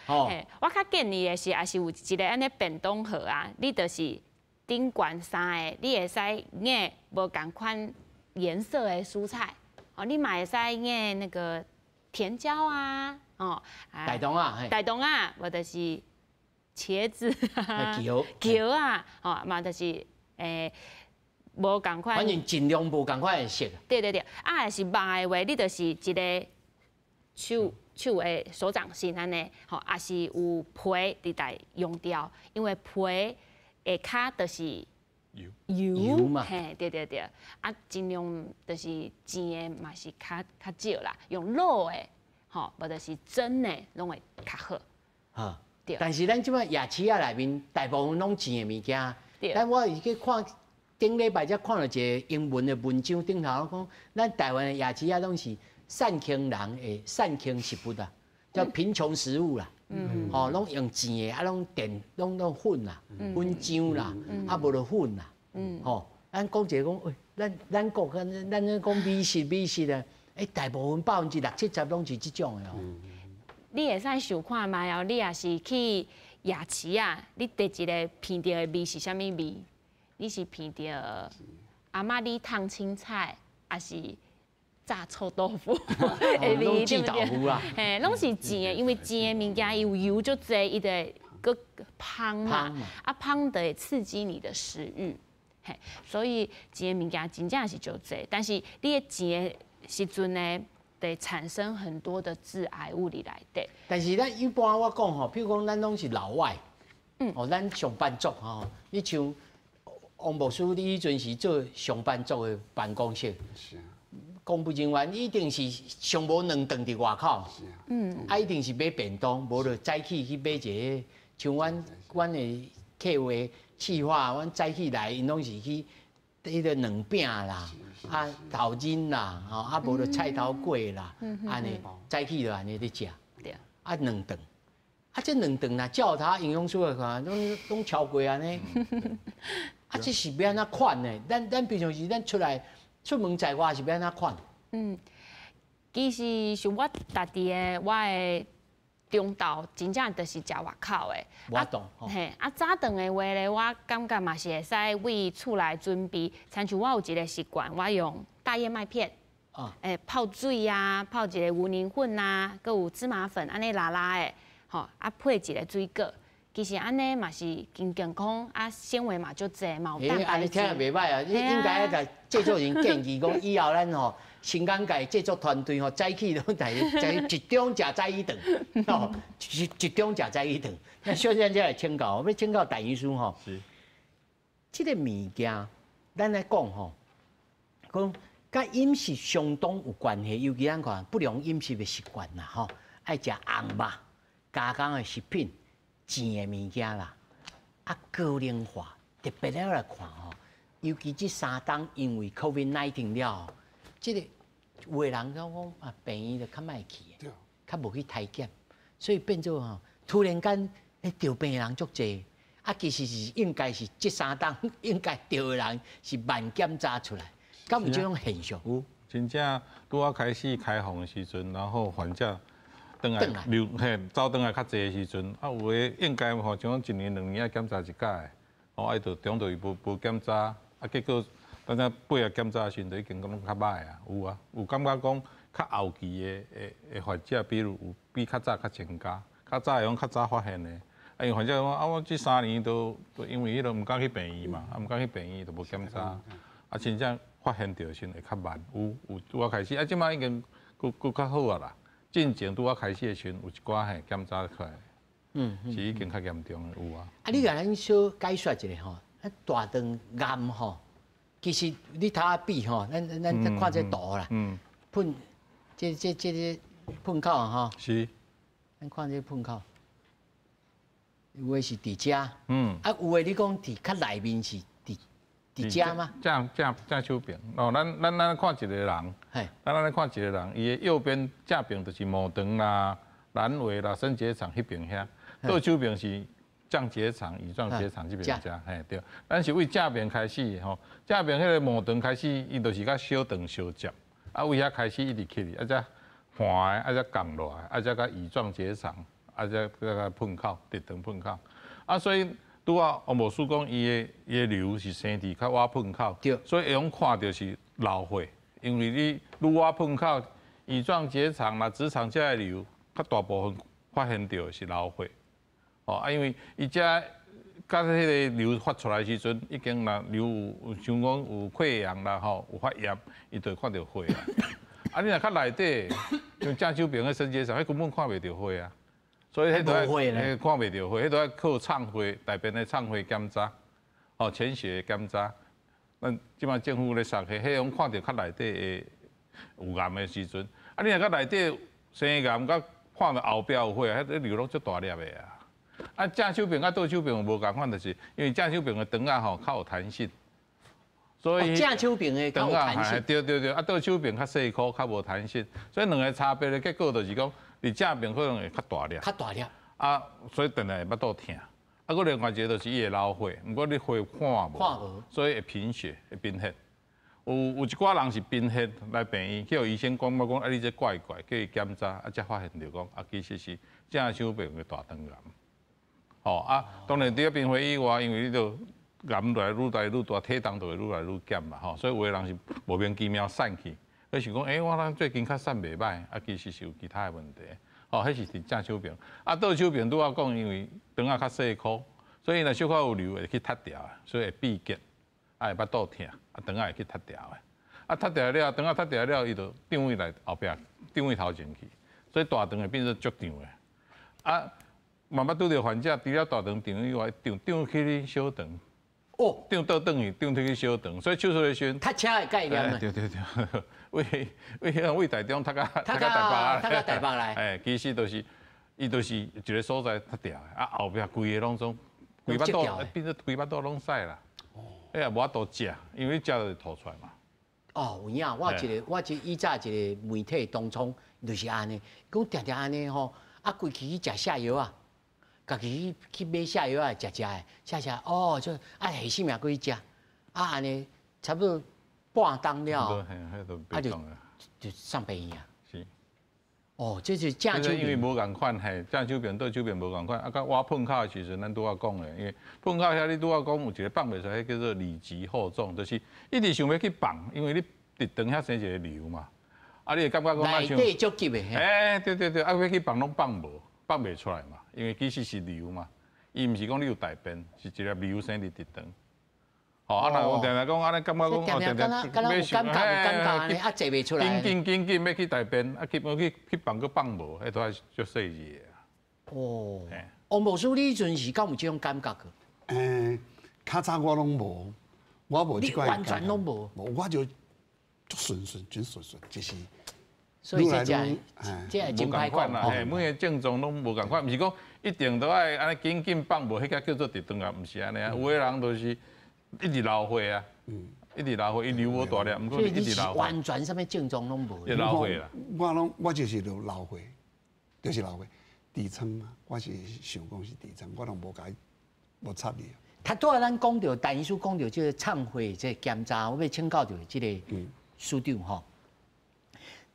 我较建议的是，也是有一个安尼便当盒啊，你就是顶悬3个，你会使硬无共款颜色的蔬菜，你嘛会使硬那个甜椒啊。大同啊，或者是茄子桥啊，嘛就是无共款。反正尽量无共款的色。对，也是肉的话，你就是一个手的手掌心安尼，也是有皮伫内用掉，因为皮下骹就是油嘛，嘿，对，尽量就是煎的嘛是较少啦，用卤的。或者是蒸的，拢会较好。对。但是咱即摆夜市啊内面大部分拢煎的物件。对。但我去看顶礼拜才看到一个英文的文章，顶头讲，咱台湾的夜市啊拢是善穷人的善穷食物啊，叫贫穷食物啦。吼，拢用钱的，啊，拢电，拢粉啦，粉浆啦，啊，无就粉啦，吼，咱讲者讲，咱国咱讲美食啊，大部分60%-70%拢是即种的哦。你会使想看卖哦，你也是去夜市啊，你第一个闻到的味是啥物味？你是闻到阿嬷你烫青菜，还是炸臭豆腐？拢煎豆腐啊，嘿，拢是煎的，因为煎的物件有油就多，伊得个芳嘛，啊芳的会刺激你的食欲，嘿，所以煎的物件真正是就多，但是你的煎的时阵呢？得产生很多的致癌物里来的。但是咱一般我讲吼，譬如讲咱拢是老外，咱上班族吼，你像王牧师，你迄阵是做上班族的办公室，是啊，公务人员一定是上无2顿伫外口，是啊，一定是买便当，无就早起去买一个，像阮的客户企划，阮早起来，因拢是去迄个两饼啦。啊，豆筋啦，吼，啊，无就菜头粿啦，安尼早起就安尼咧食，对，啊2顿，啊这2顿若照他营养师来看，拢超过安尼，啊这是要安怎款呢？咱平常时咱出门在外是要安怎款？其实像我家己的我的中昼真正就是食外口的，我懂，嘿，啊早顿的话咧，我感觉嘛是会使为厝内准备，亲像我有一个习惯，我用大燕麦片，泡水啊，泡一个牛奶粉啊，佮有芝麻粉，安尼拉拉的，吼，啊配一个水果，其实安尼嘛是真健康，啊纤维嘛就侪，嘛有蛋白质。安尼听也袂歹啊，应该甲制作人建议讲，以后咱吼。新港界制作团队吼，早起拢在集中食早起顿，吼，集中食早起顿。那小姐才来请教，要请教大医师吼。是。这个物件，咱来讲吼，讲甲饮食相当有关系，尤其咱看不良饮食的习惯啦，吼，爱食红肉、加工的食品、甜的物件啦，啊高龄化，特别了来看吼，尤其这3冬因为 COVID-19 了，这个。有的人讲啊，病院就较歹去的，较无去体检，所以变做吼，突然间得病的人足济，啊，其实是应该是这3冬应该得的人是慢检查出来，敢有这种现象？有，真正拄啊开始开放的时阵，然后患者倒来走倒来较济的时阵，啊，有的应该吼，像1年2年要检查一届，哦，爱就中途无检查，啊，结果。咱在8月检查的时阵，就已经拢较歹啊，有啊，有感觉讲较后期的患者，比如有比较早较增加，较早会用较早发现的。啊，因为患者讲啊，我这3年都因为迄个唔敢去病院嘛，啊唔敢去病院就无检查，啊真正发现到时会较慢，有拄啊开始，啊即摆已经佫较好啊啦。进前拄啊开始的时阵，有一寡嘿检查出来，是已经较严重的有啊。啊，你甲咱小解说一下吼，啊大肠癌吼。其实你睇下比吼，咱看这图啦，喷，这喷口啊吼，是，咱看这喷口，有的是伫遮，啊有的你讲伫较内面是伫遮吗？正手边，哦，咱看一个人，咱来看一个人，伊的右边正边就是毛肠啦、阑尾啦、升结肠迄边遐，倒手边是。降结肠、乙状结肠这边食，嘿对，咱是为正面开始吼，正面迄个毛肠开始，伊就是甲小肠相接，啊为遐开始一直起去，啊才盘的，啊才降落来，啊才甲乙状结肠，啊才甲喷口，直肠喷口，啊所以拄啊王牧师讲伊的瘤是生伫较晚喷口，对，所以会用看到是老血，因为你愈晚喷口，乙状结肠啦、直肠这个瘤，较大部分发现到是老血。哦，啊，因为伊只甲迄个瘤发出来时阵，已经啦瘤有像讲有溃疡啦吼，有发炎，伊就看到血啊。啊，你若较内底，像正手边个升结肠，迄根本看袂到血啊。所以迄都看袂到血，迄都要靠肠血内边的肠血检查，哦，潜血检查。咱即摆政府咧送去，迄种看到较内底的有癌的时阵，啊，你若较内底生癌，甲看到后壁有血，迄瘤拢足大粒的啊。啊，正手边甲倒手边无共款，就是因为正手边的肠啊吼较有弹性，所以正手边的较有弹性，对，啊倒手边较细颗，较无弹性，所以两个差别的结果就是讲，你正边可能会较大粒，啊，所以定来会腹肚痛。啊，佮另外一个就是伊会老血，毋过你血看无，所以会贫血、会贫血。有一寡人是贫血来病院，叫医生讲啊，你这怪怪，叫伊检查，啊，才发现着讲啊，其实是正小病的大肠癌。吼啊，当然除了贫血以外，因为你着癌愈来愈大，体重就会愈来愈减嘛，吼，所以有的人是莫名其妙散去，佢想讲，我咱最近较散袂歹，啊，其实是有其他的问题，吼，迄是正小病。啊，倒小病拄仔讲，因为肠仔较细颗，所以若小可有瘤会去塌掉，所以会闭结，啊会腹肚痛，啊肠仔会去塌掉的。啊，塌掉了，肠仔塌掉了，伊就长位来后壁，长位头前去，所以大肠会变做足长的。啊，慢慢拄着患者，除了大肠长以外，长去你小肠。哦，长倒转去，长去小肠，所以手术的时阵，踢车的概念啊。对，为台中踢到台北来。其实就是伊就是一个所在塌掉的，啊后壁规个拢总，规腹肚变做规腹肚拢屎啦。哦，也无法度食，因为食就吐出来嘛。哦，有影，我以早一个媒体当冲就是安尼，讲常常安尼吼，啊规期去食下药啊。家己去买下药啊，食的，食哦，就下性命过去食，安尼差不多半冬了，就上病院啊。是。哦，这是正手病。因为无共款，正手病倒手病无共款。啊，甲我碰口的时阵，咱拄仔讲的，因为碰口遐你拄仔讲有一个放袂出来，叫做里急后重，就是一直想要去放，因为你直肠遐生一个瘤嘛，啊，你会感觉讲内底足急的。对，啊，要去放拢放无，放袂出来嘛。因为其实是瘤嘛，伊毋是讲你有大便，是一粒瘤生伫直肠。吼，啊，若有定定讲安尼感觉讲，定定要想，啊，坐袂出来。紧要去大便，啊，去放佫放无，迄都还足细致的。哦，王牧师，你迄阵是敢有这种感觉个？较早我拢无，我无即款。完全拢无。我就纯顺，就是。所以这真歹看啦，每个症状拢无共款，毋是讲一定都爱安尼紧放无，迄个叫做直肠癌，毋是安尼啊。有的人就是一直流血啊，一直流血，伊瘤无大粒，毋过一直流血。完全啥物症状拢无。流血啦。我就是流血，就是流血，痔疮嘛，我是想讲是痔疮，我拢无插你。他拄仔咱讲到，陈医师讲到即个忏悔即检查，我要请教到即个署长吼。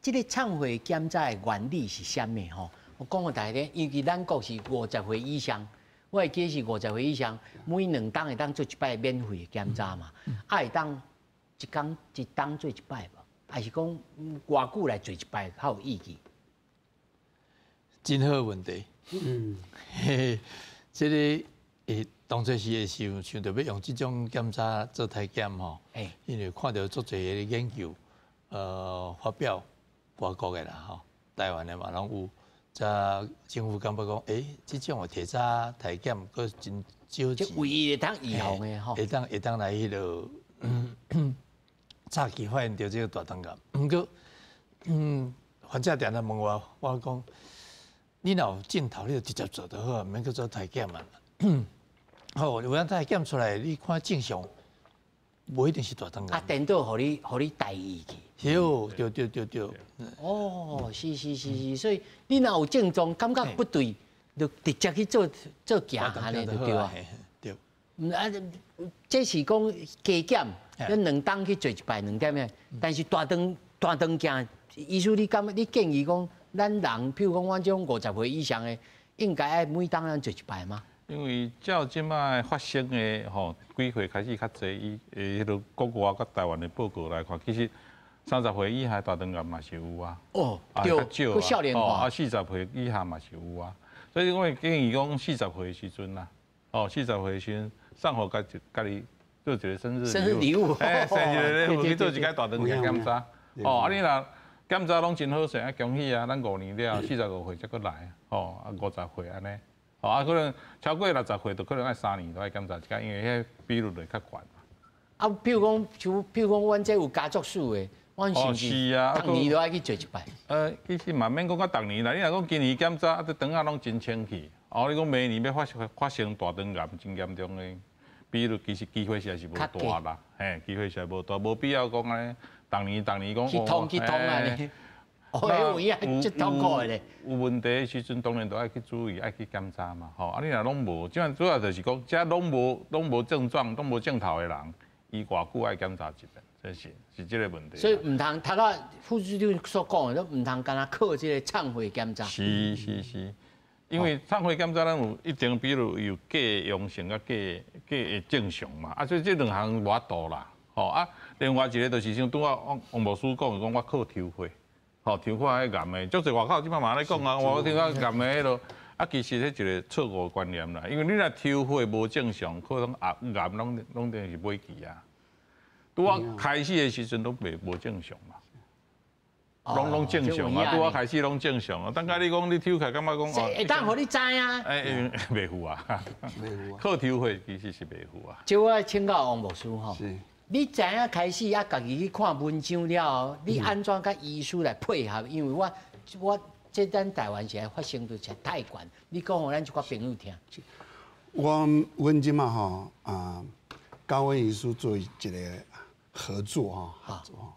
这个忏悔检查的原理是啥物吼？我讲互大家听，尤其咱国是50岁以上，我会记是50岁以上，每2档会当做一摆免费的检查嘛，会当一档做一摆无？还是讲偌久来做一摆较有意义？真好的问题。这个当初是会想到要用这种检查做体检吼，因为看到足侪的研究，发表。外国的啦吼，台湾的嘛拢有，则政府感觉讲，这种的体查体检佫真少钱，唯一会当预防的吼，会当来迄落，早期发现到这个大肠癌。毋过，患者常常问我讲，你若有镜头，你就直接做就好，免去做体检嘛。好，有当体检出来，你看正常，无一定是大肠癌。啊，电脑互你代医去。对。哦，是，所以你若有症状，感觉不对，就直接去做行安尼就对啊。对。啊，这是讲加减，咱2档去做一摆2点咩？但是大肠镜，意思你建议讲，咱人譬如讲阮这种50岁以上的，应该爱每档咱做一摆吗？因为照即摆发生的吼，几岁开始较侪，迄个国外甲台湾的报告来看，其实30岁以下大肠癌嘛是有啊。哦，对，少年化。啊，40岁以下嘛是有啊。所以我建议讲40岁的时阵啦，40岁的时阵，送互家己做一个生日礼物，生日礼物去做一个大肠镜检查。啊你若检查拢真好势，恭喜啊！咱5年了，45岁才搁来，50岁安尼。可能超过60岁，就可能要3年都要检查一下，因为迄比率就较悬嘛。啊，譬如讲，阮这有家族史的，阮是不是逐年都爱去做一摆？其实嘛免讲到逐年啦，你若讲今年检查，这肠仔拢真清气。你讲明年要发生大肠癌真严重的比率，其实机会是无大啦，机会是无大，无必要讲安尼，逐年讲。去通安尼。有影，足痛苦的咧。有问题的时阵，当然都爱去注意，爱去检查嘛。吼，啊，你若拢无，即样主要就是讲，遮拢无症状、拢无症头的人，伊偌久爱检查一遍，这是这个问题。所以唔通头个副局长所讲的，都唔通干那靠这个忏悔检查。是，因为忏悔检查咱有一定，比如有假阳性甲假的正常嘛，啊，所以这两项无法度啦。吼啊，另外一个就是像拄啊王牧师讲的，讲我靠抽血，吼抽血迄癌的，足侪外口即摆嘛咧讲啊，我听到癌的迄落，啊，其实迄一个错误观念啦，因为你若抽血无正常，可能癌拢等于是尾期啊。拄啊开始的时阵拢无正常嘛。拢正常啊，拄啊开始拢正常啊。等下你讲你抽起来，感觉讲会当互你知啊？袂赴啊，靠抽血其实是袂赴啊。就我请教王牧师吼，是你知影开始啊，家己去看文章了后，你安怎甲医师来配合？因为我这咱台湾现在发生都是太悬，你讲互咱一寡朋友听。阮即马吼甲阮医师做一个合作合作。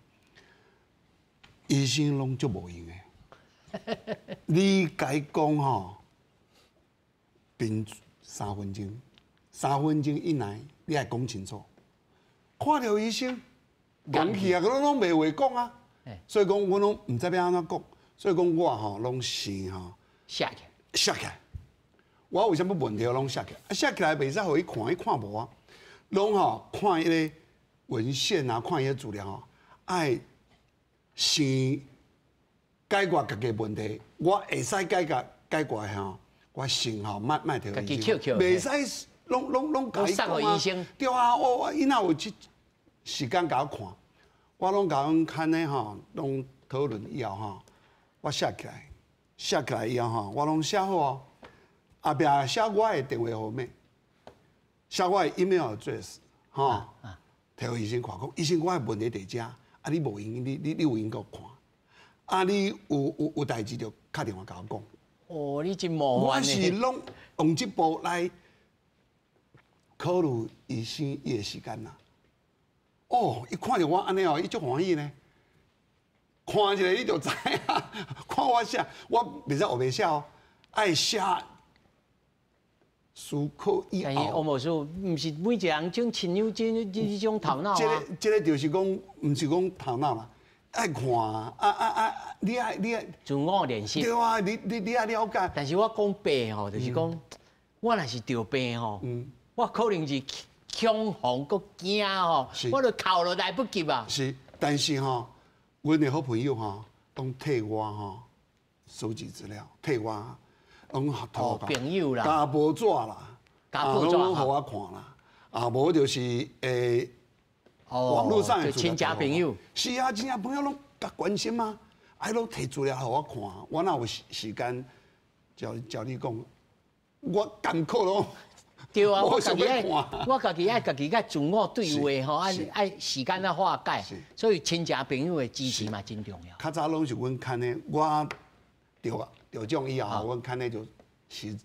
医生拢足无用的，你该讲吼，平3分钟，3分钟以内你爱讲清楚。看到医生，讲去啊，拢袂话讲啊。所以讲，阮拢唔知要安怎讲。所以讲，我吼拢是吼写起来。我为什么问题拢写起来？写起来袂使互伊看，伊看无啊。拢吼看迄个文献啊，看迄个资料吼，爱。先解决家己问题，我会使解决吼，我先吼莫摕着医生，袂使拢甲伊讲啊。对啊，伊若有时间甲我看，我拢甲阮看咧吼，拢讨论以后吼，我写起来以后吼，我拢写好哦，后壁写我的电话号码，写我的 email address 吼，摕互医生看，讲医生我的问题伫遮。啊！你无闲，你有闲给我看。啊！你有代志就打电话甲我讲。哦，你真麻烦我是拢用这步来考虑医生伊的时间啦。哦，伊看到我安尼哦，伊足欢喜呢。看一下你就知啊。看我写，我袂使学袂写哦，爱写。思考以后，王牧师，唔是每一个人种亲友这种头脑啊。这个就是讲，唔是讲头脑啦，爱看你爱自我练习。对啊，你爱了解。但是我讲病吼，就是讲，我若是得病吼，我可能是恐慌搁惊吼，我都哭都来不及啊。是，但是吼，阮的好朋友吼，都替我吼收集资料，替我。朋友啦，加报纸啦，拢互我看啦，无就是网络上的亲戚朋友。是啊，亲戚朋友拢甲关心啊，拢摕资料互我看，我哪有时间照你讲，我艰苦咯。对啊，我家己爱甲自我对话吼，爱时间来化解，所以亲戚朋友的支持嘛真重要。较早拢是阮看的，我着种以后，阮看咧就是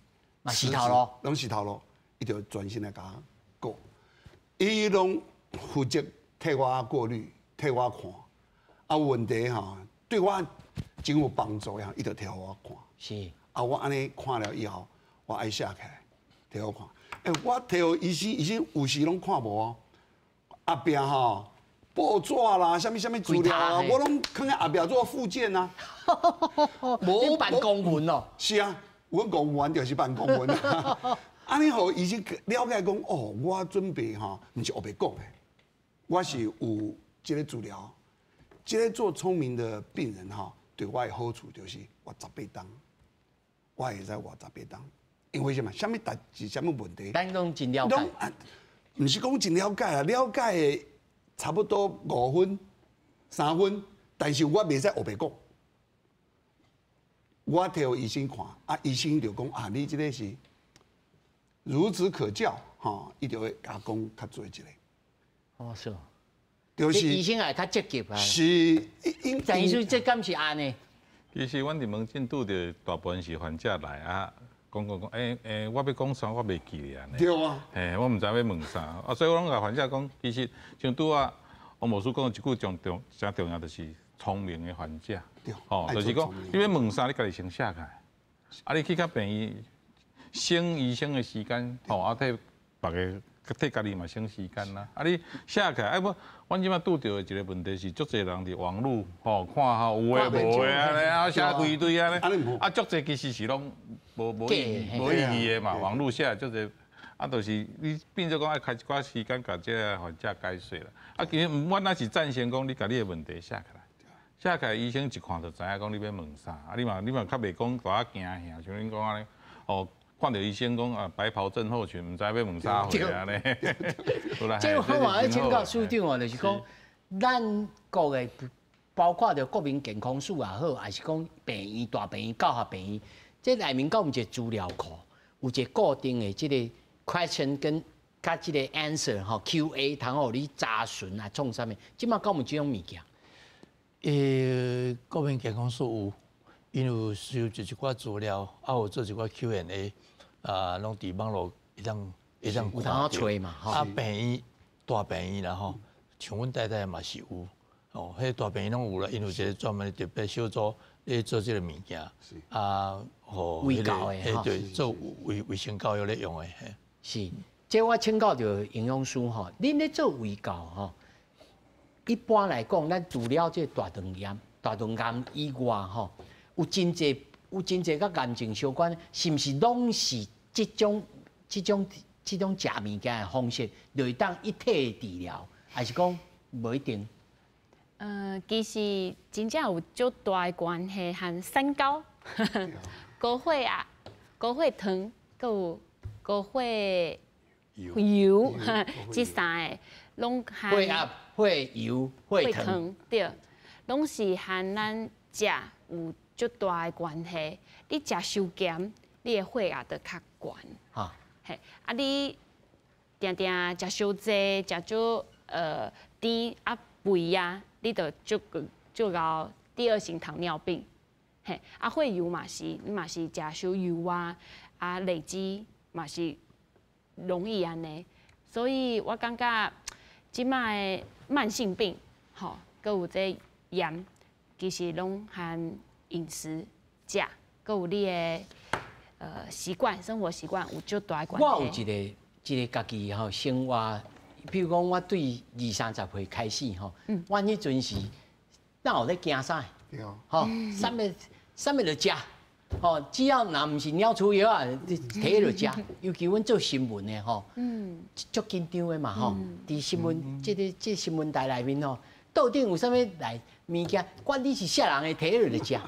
死头路，拢死头路，伊着专心来甲我过，伊拢负责替我过滤，替我看，啊有问题吼，对我真有帮助呀，伊着替我看。是，啊我安尼看了以后，我爱写起来，替我看。我替互医生有时拢看无哦，后壁吼。报纸啦，什么资料啊，我拢放在后壁做附件啊。无办公文哦。是啊，阮公文就是办公文啊。安尼互医生了解讲，哦，我准备吼，毋是后白讲的，我是有这个资料。这个做聪明的病人吼，对我的好处就是活18档，我会使活18档。因为什么？什么代志？什么问题？咱拢真了解。毋是讲真了解啊，了解的。差不多5分、3分，但是我袂使黑白讲。我替医生看，啊，医生就讲啊，你这个是孺子可教，吼，伊就会甲讲较做一个。哦，是。就是医生也较积极啊。是，但是这敢是安尼？其实阮伫门诊拄着大部分是患者来啊。讲，我要讲啥，我袂记咧安尼。对啊。我毋知要问啥，所以我拢甲患者讲，其实像拄啊，王牧师讲一句真重要，就是聪明的患者，对，就是讲你要问啥，你家己先写下来，啊，你去甲病院省医生的时间，啊，替别个。替家己嘛省时间啦，啊你写起来，不，阮即摆拄到的一个问题是，足侪人伫网络看有诶无诶安尼，啊写堆堆安尼，啊足侪其实是拢无意义诶嘛，网络写足侪，啊就是你变做讲爱开一寡时间，甲这个患者解说啦，啊其实阮那是赞成讲你甲你诶问题写起来，写起来医生一看就知影讲你要问啥，啊你嘛较袂讲大家惊吓，像恁讲安尼，看到医生讲啊，白袍症候群，唔知要问啥回啊咧。即个我嘛要请教署长哦，就是讲，咱国的包括着国民健康署也好，还是讲病院、大病院、教学病院，这内面有一个资料库，有一个固定的这个 question 跟甲这个 answer 吼 QA， 通互你查询啊，创啥物？即马有这种物件？国民健康署有，因有收集一寡资料，啊有做一寡 Q&A。拢伫网络一张有当找嘛，啊，病院大病院啦吼，像阮太太嘛是有，迄大病院拢有啦，因为一个专门特别小组咧做即个物件，啊，卫教的吼，对，做卫生教育咧用的，是，即我请教着营养师吼，恁咧做卫教吼，一般来讲，咱除了即大肠癌以外吼，有真侪甲癌症相关，是毋是拢是这种食物件的方式，就会当一体治疗，还是讲无一定？其实真正有足大的关系，和三高、高血压、高血糖，佮有高血油，这三个拢和血压、血油、血糖，对，拢是和咱食有足大的关系。你食伤咸，你的血压就较悬。哈，嘿，啊你定定食伤济，食足甜啊肥啊，你就搞第二型糖尿病。嘿，啊血油嘛是，你嘛是食伤油啊，啊累积嘛是容易安尼。所以我感觉即摆慢性病，吼，佮有这盐，其实拢和饮食、食，佮有你的习惯、生活习惯有足大关系。我有一个家己吼生活，比如讲我对20、30岁开始吼，我迄阵是哪有咧惊啥？吼，啥物就食，吼，只要若毋是鸟鼠药啊，摕就食。尤其阮做新闻的吼，足紧张的嘛吼，伫新闻这新闻台内面吼，到底有啥物来物件？管你是啥人的，摕就食。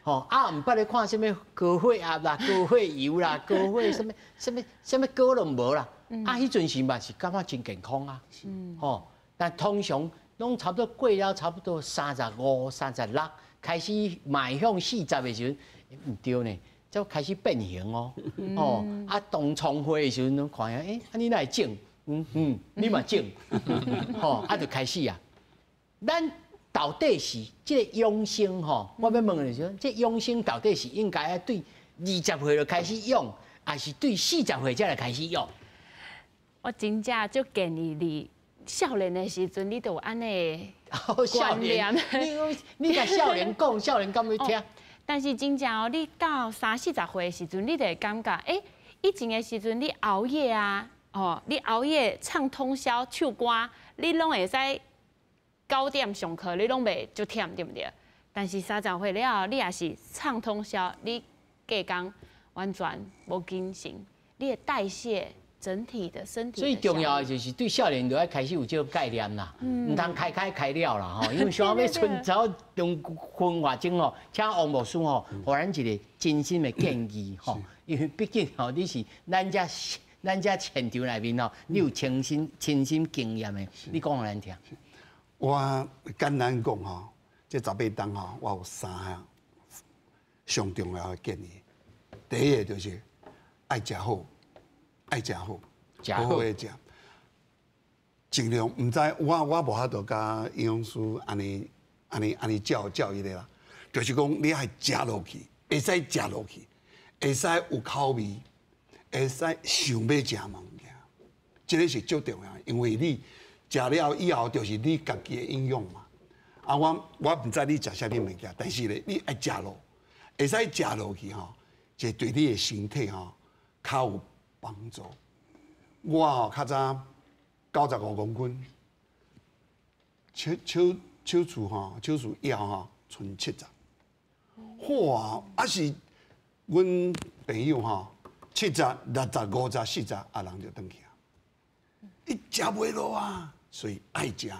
吼啊，毋捌咧看啥物高血压啦、高血油啦、高血啥物高拢无啦。啊，迄阵时嘛是感觉真健康啊。吼，但通常拢差不多过了差不多35、36，开始迈向40的时阵，毋对呢，就开始变形哦。哦，啊，当创会的时阵，拢看下，啊你来整，你嘛整，吼，啊就开始啊，咱。到底是这个养生吼，我要问的是，这养生到底是应该要对20岁就开始用，还是对40岁才来开始用？我真正就建议你少年的时阵，你就有安尼观念。你甲少年讲，少年敢会听？但是真正哦，你到30、40岁的时阵，你就会感觉，以前的时阵你熬夜啊，你熬夜唱通宵唱歌，你拢会使。9点上课，你拢袂足忝，对不对？但是30岁了后，你也是唱通宵，你隔工完全无精神，你的代谢整体的身体。所以重要的就是对少年就要开始有这个概念啦，唔通开了啦吼，因为想要寻找用分外钟吼，请王牧师吼，互咱一个真心的建议吼，因为毕竟吼你是咱这现场内面吼，你有亲身经验的，你讲互咱听。我简单讲吼，这18档吼，我有3项上重要的建议。第一个就是爱食好，好好的食，尽量唔知我无法度甲营养师安尼教伊的啦，就是讲你爱食落去，会使食落去，会使有口味，会使想要食物件，这个是最重要的，因为你。食了以后，就是你家己的营养嘛。啊，我唔知你食啥物物件，但是咧，你爱食落，会使食落去吼，就对你的身体吼较有帮助。我吼较早95公斤，手术腰吼剩70。哇！啊是，阮朋友吼70、60、50、40啊，人就转去啊。伊食袂落啊，所以爱食。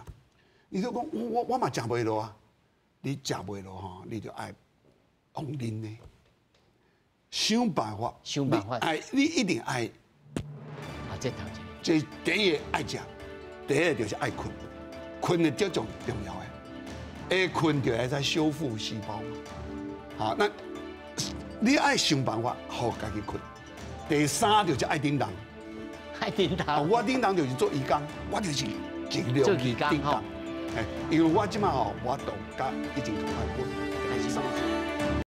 你就讲我嘛食袂落啊，你食袂落吼，你就爱往恁呢，想办法。你一定爱。啊，这头一个。这第一个爱食，第二个就是爱困，困的最重要的。会困就会使修复细胞嘛。好，那你爱想办法好家己困。第三就是爱叮当。爱叮当。我叮当就是做鱼缸，我就是尽量做鱼缸吼。因为我即马吼，我都甲已经开分，